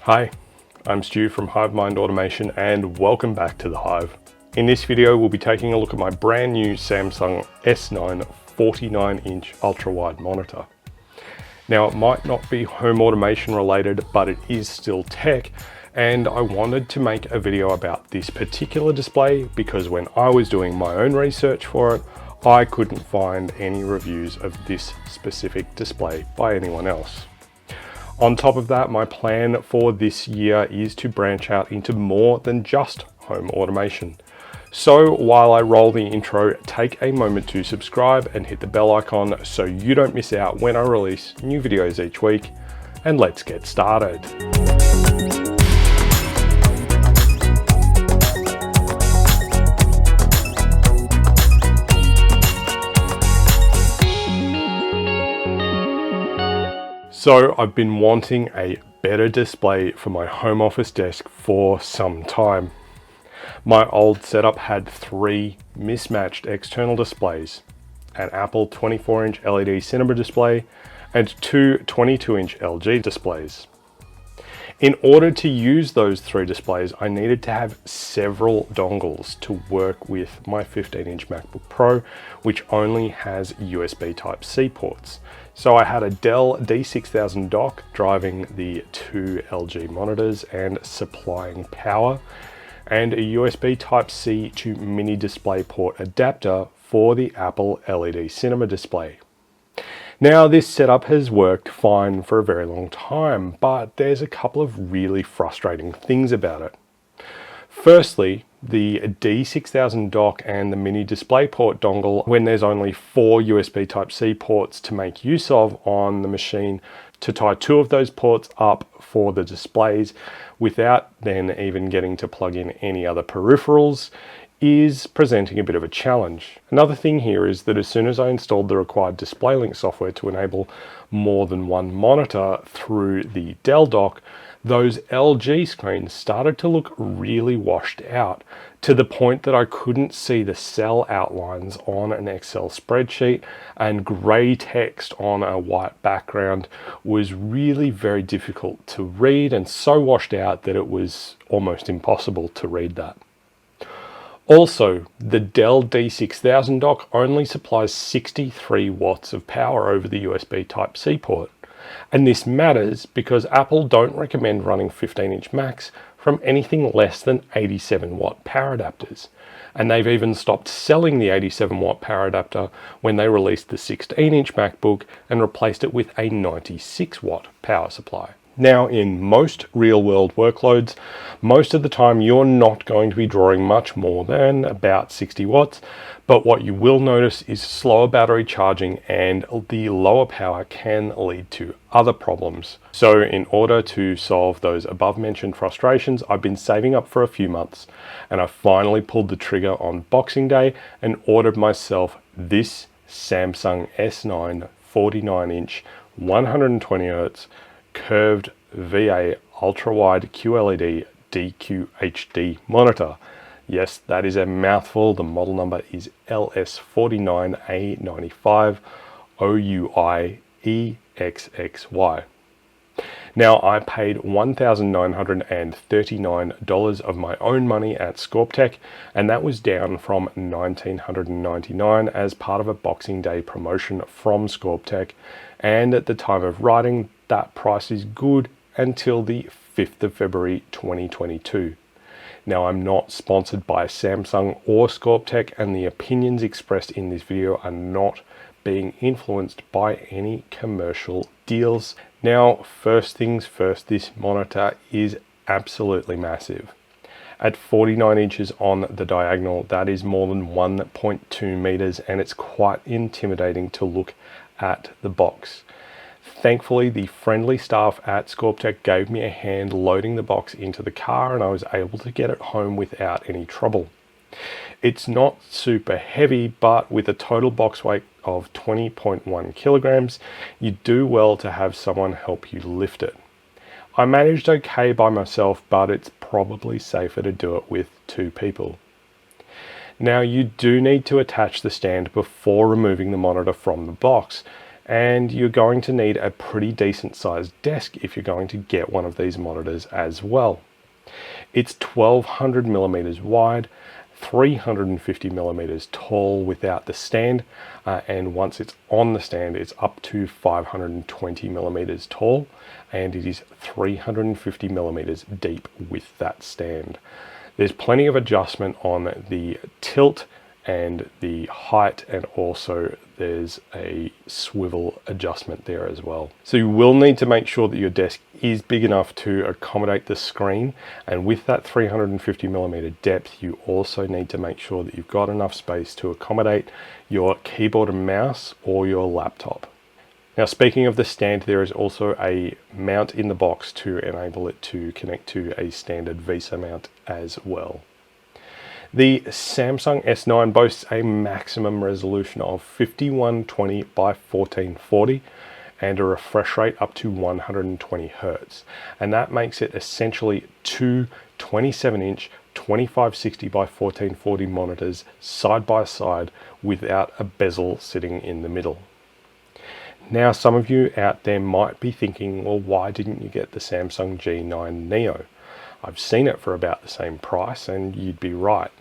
Hi, I'm Stu from HiveMind Automation and welcome back to the Hive. In this video, we'll be taking a look at my brand new Samsung S9 49-inch ultra-wide monitor. Now, it might not be home automation related, but it is still tech, and I wanted to make a video about this particular display because when I was doing my own research for it, I couldn't find any reviews of this specific display by anyone else. On top of that, my plan for this year is to branch out into more than just home automation. So while I roll the intro, take a moment to subscribe and hit the bell icon so you don't miss out when I release new videos each week. And let's get started. So I've been wanting a better display for my home office desk for some time. My old setup had three mismatched external displays, an Apple 24-inch LED cinema display and two 22-inch LG displays. In order to use those three displays, I needed to have several dongles to work with my 15-inch MacBook Pro, which only has USB Type-C ports. So I had a Dell D6000 dock driving the two LG monitors and supplying power, and a USB Type-C to mini DisplayPort adapter for the Apple LED cinema display. Now, this setup has worked fine for a very long time, but there's a couple of really frustrating things about it. Firstly, the D6000 dock and the mini DisplayPort dongle, when there's only four USB Type-C ports to make use of on the machine, to tie two of those ports up for the displays without then even getting to plug in any other peripherals, is presenting a bit of a challenge. Another thing here is that as soon as I installed the required DisplayLink software to enable more than one monitor through the Dell dock, those LG screens started to look really washed out, to the point that I couldn't see the cell outlines on an Excel spreadsheet, and grey text on a white background was really very difficult to read and so washed out that it was almost impossible to read that. Also, the Dell D6000 dock only supplies 63 watts of power over the USB Type-C port. And this matters because Apple don't recommend running 15-inch Macs from anything less than 87 watt power adapters. And they've even stopped selling the 87 watt power adapter when they released the 16-inch MacBook and replaced it with a 96 watt power supply. Now, in most real-world workloads, most of the time you're not going to be drawing much more than about 60 watts, but what you will notice is slower battery charging, and the lower power can lead to other problems. So in order to solve those above-mentioned frustrations, I've been saving up for a few months, and I finally pulled the trigger on Boxing Day and ordered myself this Samsung S9 49-inch 120Hz curved VA ultra-wide QLED DQHD monitor. Yes, that is a mouthful. The model number is LS49A95OUIEXXY. Now, I paid $1,939 of my own money at ScorpTech, and that was down from $1,999 as part of a Boxing Day promotion from ScorpTech. And at the time of writing, that price is good until the 5th of February 2022. Now, I'm not sponsored by Samsung or ScorpTech, and the opinions expressed in this video are not being influenced by any commercial deals. Now, first things first, this monitor is absolutely massive. At 49 inches on the diagonal, that is more than 1.2 meters, and it's quite intimidating to look at the box. Thankfully, the friendly staff at ScorpTech gave me a hand loading the box into the car, and I was able to get it home without any trouble. It's not super heavy, but with a total box weight of 20.1 kilograms, you do well to have someone help you lift it. I managed okay by myself, but it's probably safer to do it with two people. Now, you do need to attach the stand before removing the monitor from the box, And you're going to need a pretty decent sized desk if you're going to get one of these monitors as well. It's 1200 millimeters wide, 350 millimeters tall without the stand, and once it's on the stand, it's up to 520 millimeters tall, and it is 350 millimeters deep with that stand. There's plenty of adjustment on the tilt and the height, and also there's a swivel adjustment there as well. So you will need to make sure that your desk is big enough to accommodate the screen, and with that 350 millimeter depth, you also need to make sure that you've got enough space to accommodate your keyboard and mouse or your laptop. Now, speaking of the stand, there is also a mount in the box to enable it to connect to a standard VESA mount as well. The Samsung S9 boasts a maximum resolution of 5120 by 1440 and a refresh rate up to 120 Hz. And that makes it essentially two 27-inch 2560 by 1440 monitors side by side without a bezel sitting in the middle. Now, some of you out there might be thinking, well, why didn't you get the Samsung G9 Neo? I've seen it for about the same price, and you'd be right.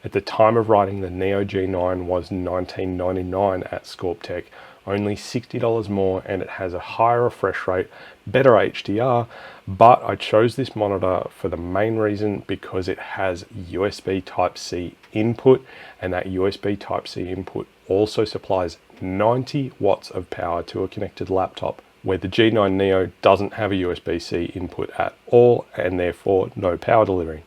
At the time of writing, the Neo G9 was $19.99 at ScorpTech, only $60 more, and it has a higher refresh rate, better HDR, but I chose this monitor for the main reason because it has USB Type-C input, and that USB Type-C input also supplies 90 watts of power to a connected laptop, where the G9 Neo doesn't have a USB-C input at all, and therefore no power delivery.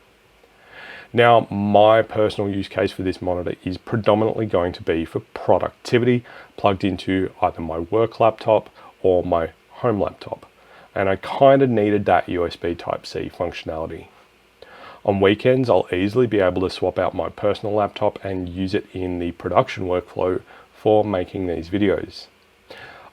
Now, my personal use case for this monitor is predominantly going to be for productivity, plugged into either my work laptop or my home laptop. And I kind of needed that USB Type-C functionality. On weekends, I'll easily be able to swap out my personal laptop and use it in the production workflow for making these videos.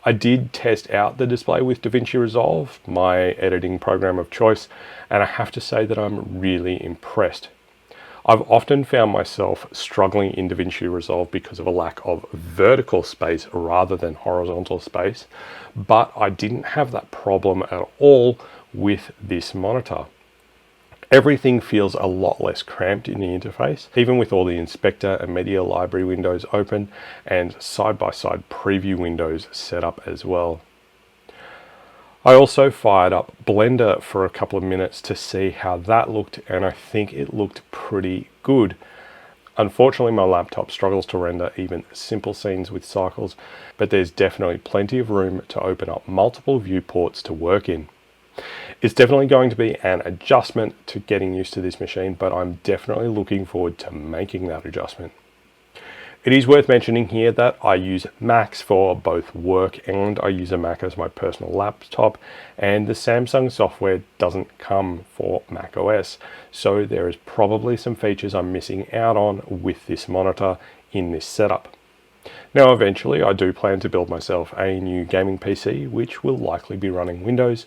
I did test out the display with DaVinci Resolve, my editing program of choice, and I have to say that I'm really impressed. I've often found myself struggling in DaVinci Resolve because of a lack of vertical space rather than horizontal space, but I didn't have that problem at all with this monitor. Everything feels a lot less cramped in the interface, even with all the inspector and media library windows open and side-by-side preview windows set up as well. I also fired up Blender for a couple of minutes to see how that looked, and I think it looked pretty good. Unfortunately, my laptop struggles to render even simple scenes with cycles, but there's definitely plenty of room to open up multiple viewports to work in. It's definitely going to be an adjustment to getting used to this machine, but I'm definitely looking forward to making that adjustment. It is worth mentioning here that I use Macs for both work, and I use a Mac as my personal laptop, and the Samsung software doesn't come for Mac OS, so there is probably some features I'm missing out on with this monitor in this setup. Now, eventually I do plan to build myself a new gaming PC, which will likely be running Windows,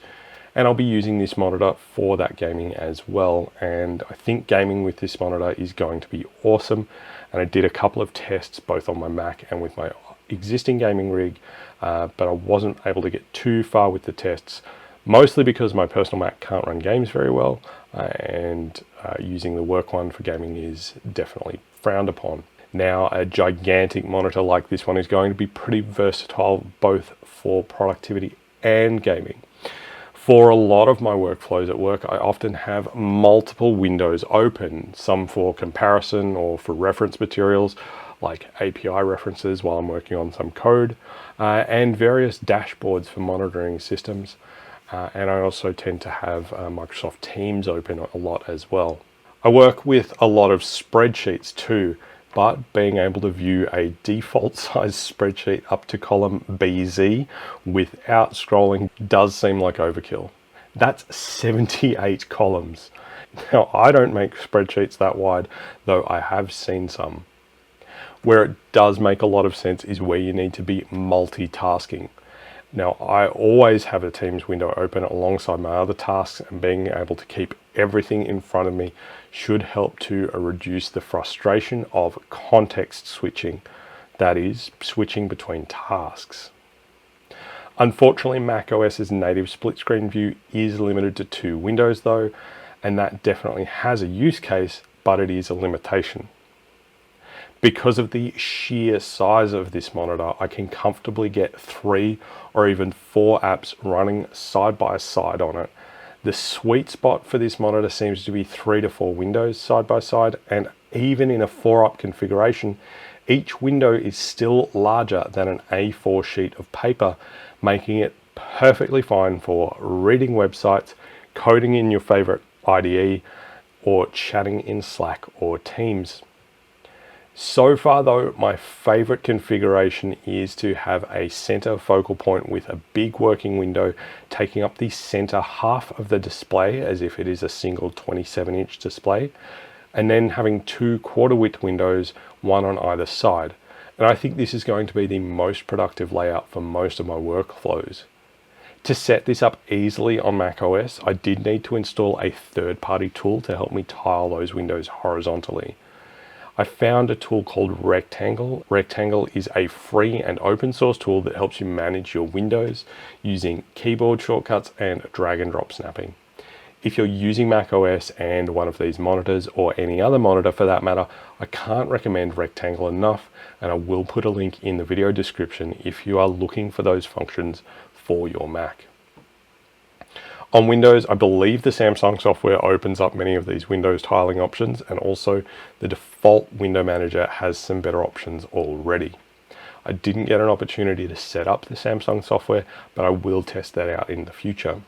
and I'll be using this monitor for that gaming as well. And I think gaming with this monitor is going to be awesome. And I did a couple of tests both on my Mac and with my existing gaming rig, but I wasn't able to get too far with the tests, mostly because my personal Mac can't run games very well, and using the work one for gaming is definitely frowned upon. Now, a gigantic monitor like this one is going to be pretty versatile, both for productivity and gaming. For a lot of my workflows at work, I often have multiple windows open, some for comparison or for reference materials, like API references while I'm working on some code, and various dashboards for monitoring systems. And I also tend to have Microsoft Teams open a lot as well. I work with a lot of spreadsheets too, but being able to view a default size spreadsheet up to column BZ without scrolling does seem like overkill. That's 78 columns. Now, I don't make spreadsheets that wide, though I have seen some. Where it does make a lot of sense is where you need to be multitasking. Now, I always have a Teams window open alongside my other tasks, and being able to keep everything in front of me should help to reduce the frustration of context switching, that is, switching between tasks. Unfortunately, macOS's native split screen view is limited to 2 windows though, and that definitely has a use case, but it is a limitation. Because of the sheer size of this monitor, I can comfortably get 3 or even 4 apps running side by side on it. The sweet spot for this monitor seems to be 3 to 4 windows side by side, and even in a 4-up configuration, each window is still larger than an A4 sheet of paper, making it perfectly fine for reading websites, coding in your favorite IDE, or chatting in Slack or Teams. So far though, my favorite configuration is to have a center focal point with a big working window taking up the center half of the display as if it is a single 27-inch display, and then having 2 quarter-width windows, one on either side. And I think this is going to be the most productive layout for most of my workflows. To set this up easily on macOS, I did need to install a third-party tool to help me tile those windows horizontally. I found a tool called Rectangle. Rectangle is a free and open source tool that helps you manage your windows using keyboard shortcuts and drag and drop snapping. If you're using macOS and one of these monitors, or any other monitor for that matter, I can't recommend Rectangle enough, and I will put a link in the video description if you are looking for those functions for your Mac. On Windows, I believe the Samsung software opens up many of these Windows tiling options, and also the default window manager has some better options already. I didn't get an opportunity to set up the Samsung software, but I will test that out in the future.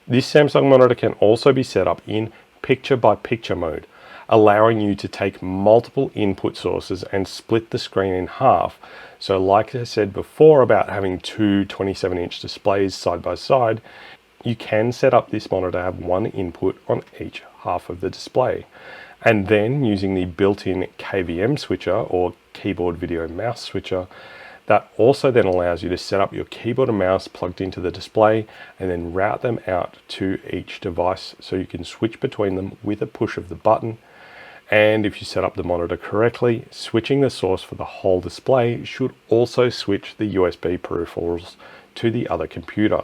This Samsung monitor can also be set up in picture-by-picture mode, allowing you to take multiple input sources and split the screen in half. So like I said before about having 2 27-inch displays side by side, you can set up this monitor to have one input on each half of the display. And then using the built-in KVM switcher, or keyboard video mouse switcher, that also then allows you to set up your keyboard and mouse plugged into the display and then route them out to each device so you can switch between them with a push of the button. And if you set up the monitor correctly, switching the source for the whole display should also switch the USB peripherals to the other computer.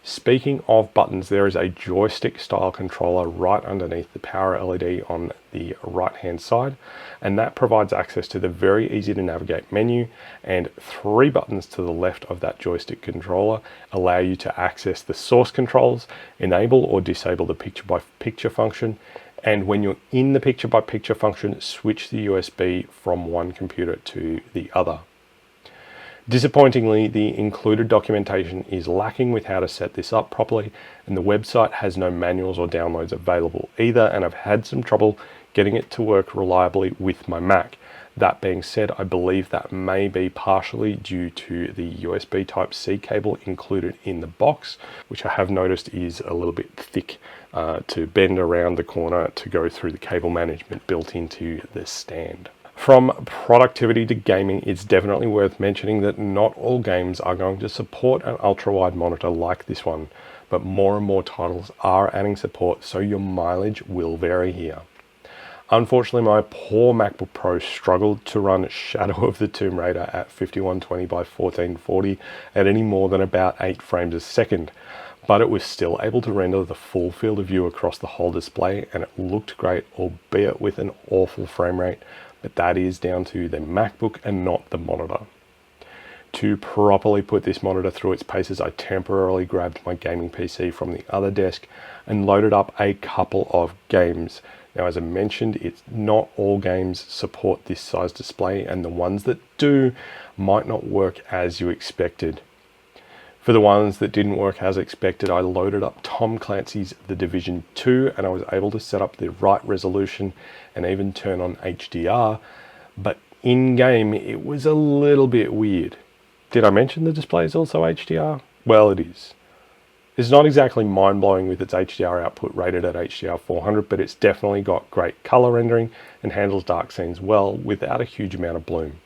Speaking of buttons, there is a joystick style controller right underneath the power LED on the right hand side, and that provides access to the very easy to navigate menu, and 3 buttons to the left of that joystick controller allow you to access the source controls, enable or disable the picture by picture function, and when you're in the picture by picture function, switch the USB from one computer to the other. Disappointingly, the included documentation is lacking with how to set this up properly, and the website has no manuals or downloads available either, and I've had some trouble getting it to work reliably with my Mac. That being said, I believe that may be partially due to the USB Type-C cable included in the box, which I have noticed is a little bit thick to bend around the corner to go through the cable management built into the stand. From productivity to gaming, it's definitely worth mentioning that not all games are going to support an ultra-wide monitor like this one, but more and more titles are adding support, so your mileage will vary here. Unfortunately, my poor MacBook Pro struggled to run Shadow of the Tomb Raider at 5120 by 1440 at any more than about 8 frames a second, but it was still able to render the full field of view across the whole display, and it looked great, albeit with an awful frame rate. But that is down to the MacBook and not the monitor. To properly put this monitor through its paces, I temporarily grabbed my gaming PC from the other desk and loaded up a couple of games. Now, as I mentioned, it's not all games support this size display, and the ones that do might not work as you expected. For the ones that didn't work as expected, I loaded up Tom Clancy's The Division 2, and I was able to set up the right resolution and even turn on HDR, but in-game it was a little bit weird. Did I mention the display is also HDR? Well, it is. It's not exactly mind-blowing with its HDR output rated at HDR 400, but it's definitely got great color rendering and handles dark scenes well without a huge amount of bloom.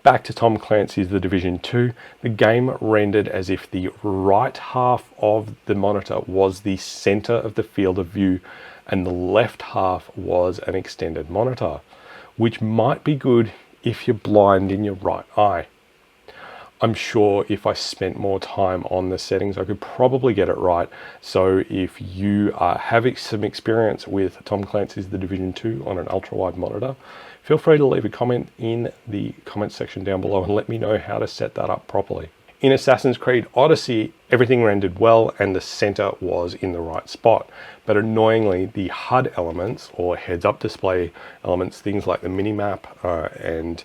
Back to Tom Clancy's The Division 2, the game rendered as if the right half of the monitor was the center of the field of view and the left half was an extended monitor, which might be good if you're blind in your right eye. I'm sure if I spent more time on the settings, I could probably get it right. So if you have some experience with Tom Clancy's The Division 2 on an ultra-wide monitor, feel free to leave a comment in the comments section down below and let me know how to set that up properly. In Assassin's Creed Odyssey, everything rendered well and the center was in the right spot. But annoyingly, the HUD elements or heads-up display elements, things like the minimap and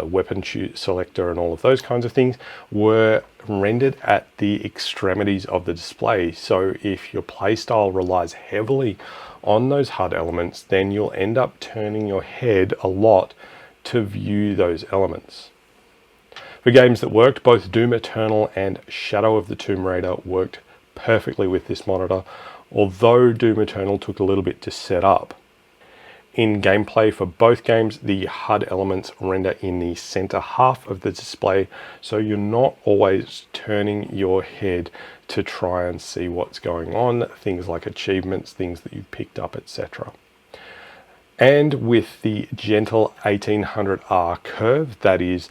weapon selector and all of those kinds of things, were rendered at the extremities of the display. So if your playstyle relies heavily on those HUD elements, then you'll end up turning your head a lot to view those elements. For games that worked, both Doom Eternal and Shadow of the Tomb Raider worked perfectly with this monitor, although Doom Eternal took a little bit to set up. In gameplay for both games, the HUD elements render in the center half of the display, so you're not always turning your head to try and see what's going on, things like achievements, things that you picked up, etc. And with the gentle 1800R curve, that is,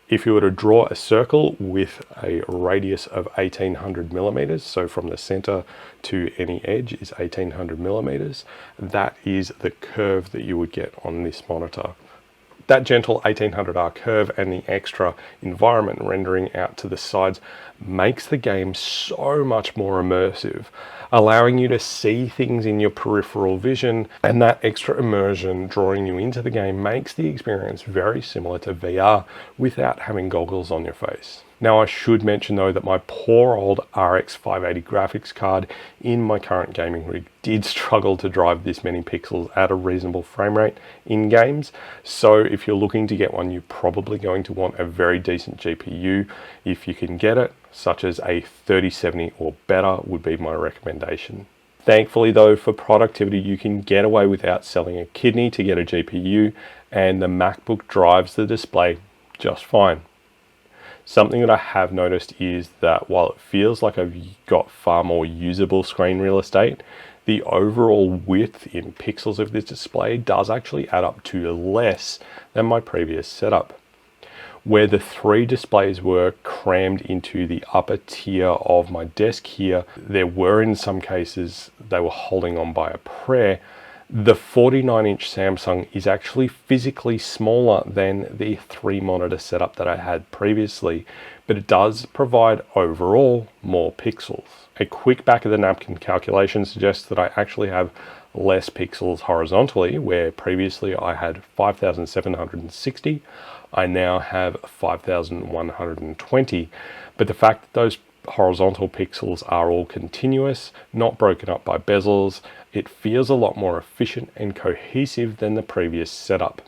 if you were to draw a circle with a radius of 1800 millimeters, so from the center to any edge is 1800 millimeters, that is the curve that you would get on this monitor. That gentle 1800R curve and the extra environment rendering out to the sides makes the game so much more immersive, allowing you to see things in your peripheral vision, and that extra immersion drawing you into the game makes the experience very similar to VR without having goggles on your face. Now I should mention though that my poor old RX 580 graphics card in my current gaming rig did struggle to drive this many pixels at a reasonable frame rate in games. So if you're looking to get one, you're probably going to want a very decent GPU if you can get it, such as a 3070 or better would be my recommendation. Thankfully though, for productivity, you can get away without selling a kidney to get a GPU, and the MacBook drives the display just fine. Something that I have noticed is that while it feels like I've got far more usable screen real estate, the overall width in pixels of this display does actually add up to less than my previous setup. Where the three displays were crammed into the upper tier of my desk here, there were in some cases they were holding on by a prayer. The 49-inch Samsung is actually physically smaller than the 3-monitor setup that I had previously, but it does provide overall more pixels. A quick back-of-the-napkin calculation suggests that I actually have less pixels horizontally, where previously I had 5,760, I now have 5,120, but the fact that those horizontal pixels are all continuous, not broken up by bezels, it feels a lot more efficient and cohesive than the previous setup.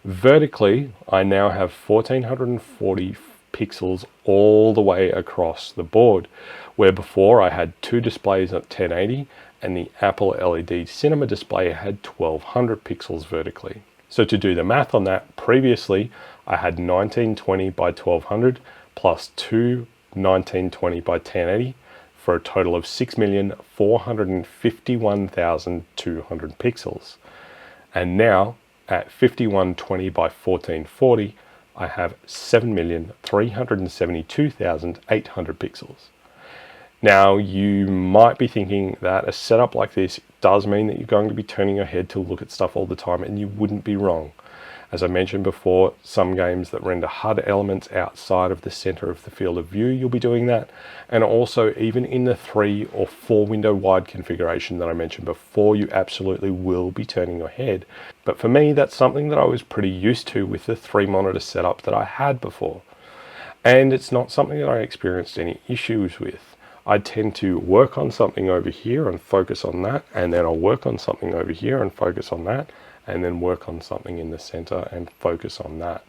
Vertically, I now have 1440 pixels all the way across the board, where before I had two displays at 1080 and the Apple LED Cinema display had 1200 pixels vertically. So to do the math on that, previously I had 1920 by 1200 plus two 1920 by 1080 for a total of 6,451,200 pixels. And now at 5120 by 1440, I have 7,372,800 pixels. Now you might be thinking that a setup like this does mean that you're going to be turning your head to look at stuff all the time, and you wouldn't be wrong. As I mentioned before, some games that render HUD elements outside of the center of the field of view, you'll be doing that. And also even in the 3 or 4 window wide configuration that I mentioned before, you absolutely will be turning your head. But for me, that's something that I was pretty used to with the 3-monitor setup that I had before. And it's not something that I experienced any issues with. I tend to work on something over here and focus on that, and then I'll work on something over here and focus on that, and then work on something in the center and focus on that.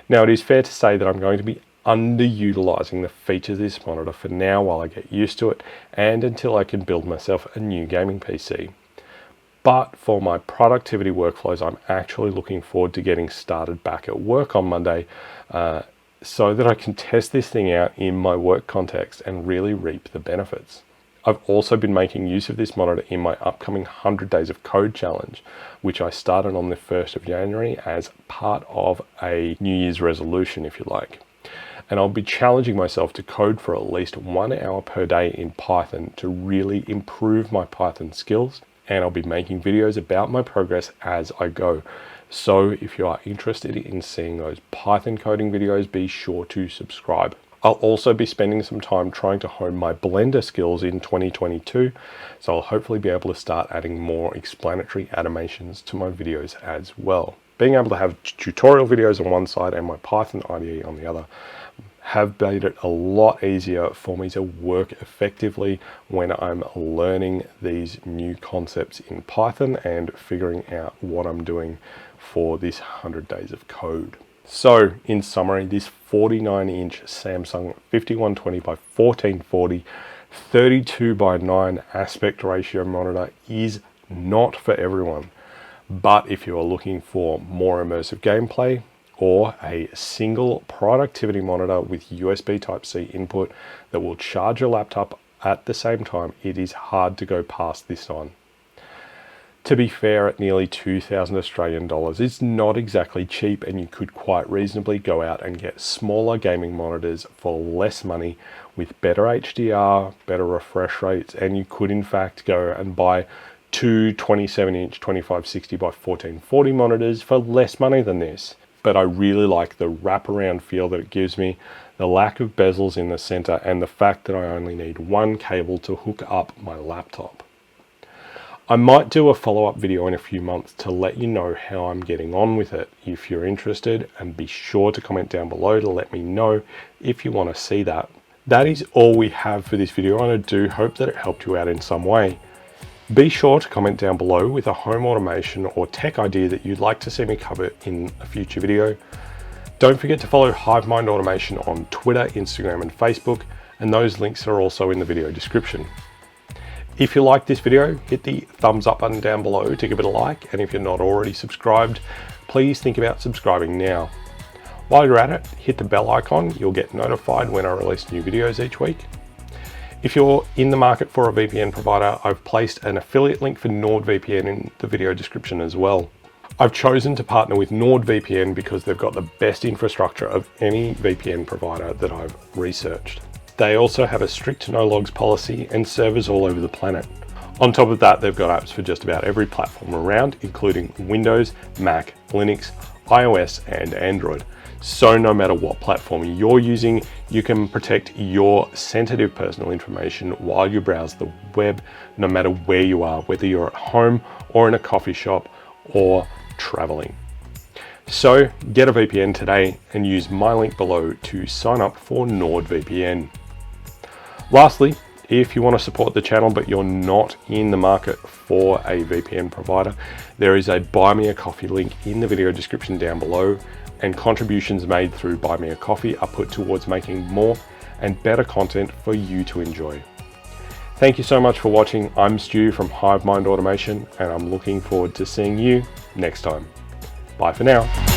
Now it is fair to say that I'm going to be underutilizing the features of this monitor for now while I get used to it and until I can build myself a new gaming PC. But for my productivity workflows, I'm actually looking forward to getting started back at work on Monday so that I can test this thing out in my work context and really reap the benefits. I've also been making use of this monitor in my upcoming 100 Days of Code challenge, which I started on the 1st of January as part of a New Year's resolution, if you like. and I'll be challenging myself to code for at least 1 hour per day in Python to really improve my Python skills, and I'll be making videos about my progress as I go. So if you are interested in seeing those Python coding videos, be sure to subscribe. I'll also be spending some time trying to hone my Blender skills in 2022, so I'll hopefully be able to start adding more explanatory animations to my videos as well. Being able to have tutorial videos on one side and my Python IDE on the other have made it a lot easier for me to work effectively when I'm learning these new concepts in Python and figuring out what I'm doing for this 100 days of code. So in summary, this 49-inch Samsung 5120 by 1440 32:9 aspect ratio monitor is not for everyone. But if you are looking for more immersive gameplay or a single productivity monitor with USB Type-C input that will charge your laptop at the same time, it is hard to go past this on. To be fair, at nearly 2,000 Australian dollars, it's not exactly cheap, and you could quite reasonably go out and get smaller gaming monitors for less money with better HDR, better refresh rates, and you could in fact go and buy two 27-inch 2560 by 1440 monitors for less money than this. But I really like the wraparound feel that it gives me, the lack of bezels in the center, and the fact that I only need one cable to hook up my laptop. I might do a follow-up video in a few months to let you know how I'm getting on with it if you're interested, and be sure to comment down below to let me know if you want to see that. That is all we have for this video, and I do hope that it helped you out in some way. Be sure to comment down below with a home automation or tech idea that you'd like to see me cover in a future video. Don't forget to follow HiveMind Automation on Twitter, Instagram, and Facebook, and those links are also in the video description. If you like this video, hit the thumbs up button down below to give it a like, and if you're not already subscribed, please think about subscribing now. While you're at it, hit the bell icon, you'll get notified when I release new videos each week. If you're in the market for a VPN provider, I've placed an affiliate link for NordVPN in the video description as well. I've chosen to partner with NordVPN because they've got the best infrastructure of any VPN provider that I've researched. They also have a strict no logs policy and servers all over the planet. On top of that, they've got apps for just about every platform around, including Windows, Mac, Linux, iOS, and Android. So no matter what platform you're using, you can protect your sensitive personal information while you browse the web, no matter where you are, whether you're at home or in a coffee shop or traveling. So get a VPN today and use my link below to sign up for NordVPN. Lastly, if you want to support the channel but you're not in the market for a VPN provider, there is a Buy Me a Coffee link in the video description down below, and contributions made through Buy Me a Coffee are put towards making more and better content for you to enjoy. Thank you so much for watching. I'm Stu from HiveMind Automation, and I'm looking forward to seeing you next time. Bye for now.